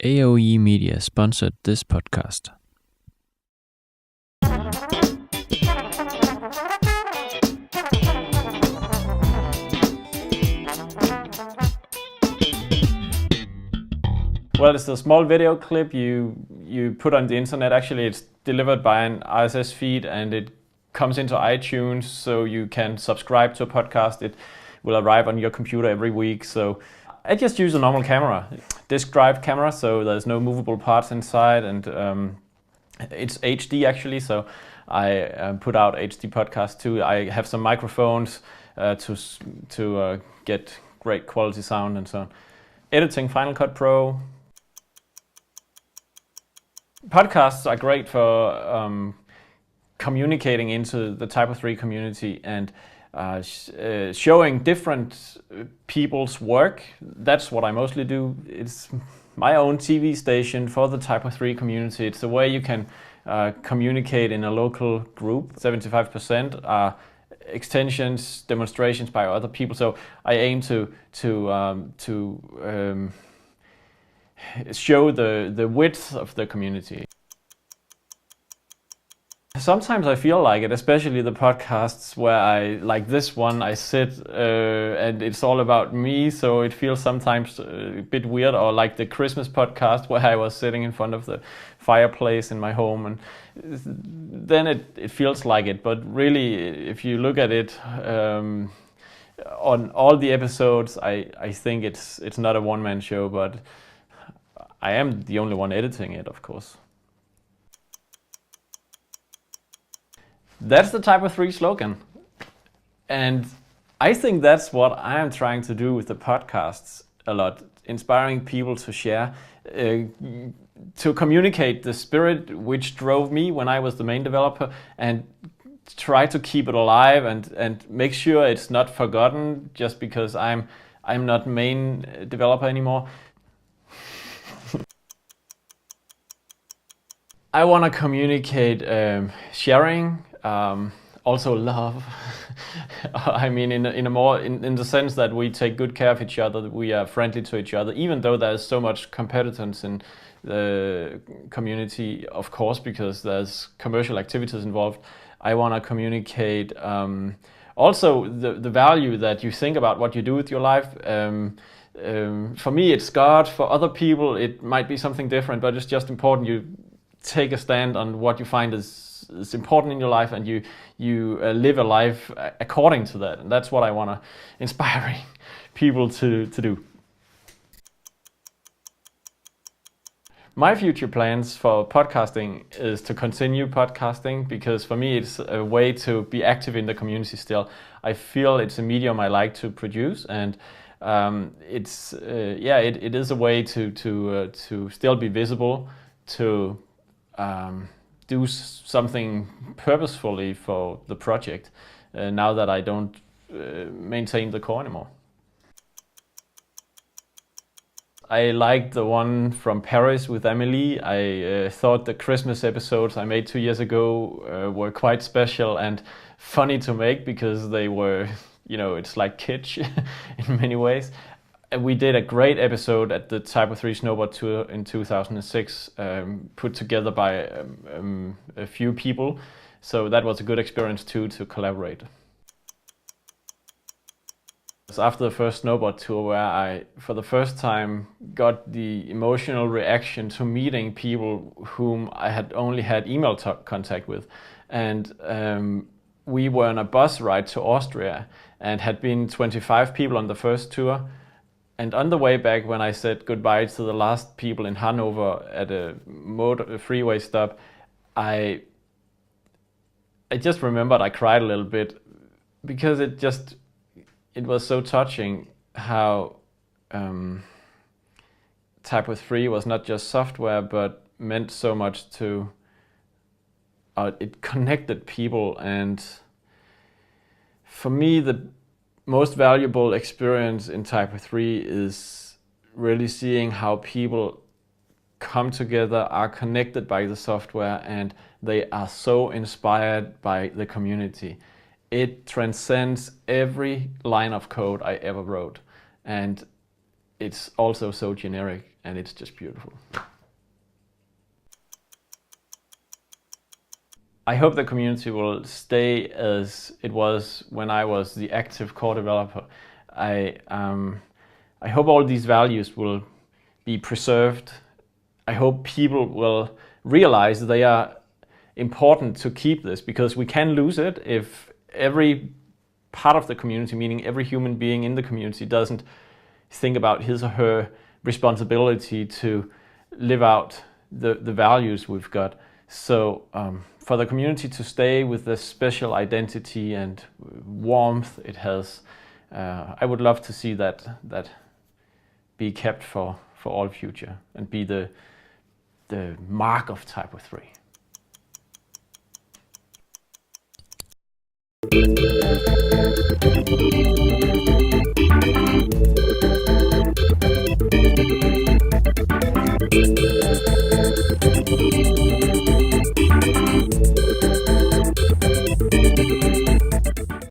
AOE Media sponsored this podcast. Well, it's a small video clip you put on the internet. Actually, it's delivered by an RSS feed and it comes into iTunes, so you can subscribe to a podcast. It will arrive on your computer every week. So I just use a normal camera, disk drive camera, so there's no movable parts inside, and it's HD actually. So I put out HD podcasts too. I have some microphones to get great quality sound and so on. Editing Final Cut Pro. Podcasts are great for communicating into the Typo 3 community and showing different people's work. That's what I mostly do. It's my own TV station for the Typo 3 community. It's a way you can communicate in a local group. 75% are extensions, demonstrations by other people. So I aim to show the width of the community. Sometimes I feel like it, especially the podcasts where like this one, I sit and it's all about me, so it feels sometimes a bit weird, or like the Christmas podcast where I was sitting in front of the fireplace in my home, and then it feels like it. But really, if you look at it on all the episodes, I think it's not a one-man show, but I am the only one editing it, of course. That's the Typo 3 slogan. And I think that's what I am trying to do with the podcasts a lot, inspiring people to share, to communicate the spirit which drove me when I was the main developer, and try to keep it alive and make sure it's not forgotten just because I'm not main developer anymore. I want to communicate sharing, also love. I mean, in the sense that we take good care of each other, that we are friendly to each other, even though there's so much competence in the community, of course, because there's commercial activities involved. I want to communicate also the value that you think about what you do with your life. For me, it's God. For other people, it might be something different, but it's just important you take a stand on what you find is important in your life, and you live a life according to that. And that's what I want to inspire people to do. My future plans for podcasting is to continue podcasting, because for me it's a way to be active in the community still. I feel it's a medium I like to produce, and it is a way to still be visible, to do something purposefully for the project now that I don't maintain the core anymore. I liked the one from Paris with Amélie. I thought the Christmas episodes I made 2 years ago were quite special and funny to make, because they were, it's like kitsch in many ways. We did a great episode at the Typo 3 Snowboard Tour in 2006, put together by a few people. So that was a good experience too, to collaborate. After the first snowboard tour, where I, for the first time, got the emotional reaction to meeting people whom I had only had email contact with. And we were on a bus ride to Austria and had been 25 people on the first tour. And on the way back, when I said goodbye to the last people in Hanover at a freeway stop, I just remembered I cried a little bit, because it was so touching how Typo 3 was not just software, but meant so much to, it connected people. And for me, the most valuable experience in Typo 3 is really seeing how people come together, are connected by the software, and they are so inspired by the community. It transcends every line of code I ever wrote, and it's also so generic, and it's just beautiful. I hope the community will stay as it was when I was the active core developer. I hope all these values will be preserved. I hope people will realize they are important to keep this, because we can lose it if every part of the community, meaning every human being in the community, doesn't think about his or her responsibility to live out the values we've got. So for the community to stay with this special identity and warmth it has, I would love to see that be kept for all future and be the mark of Typo 3.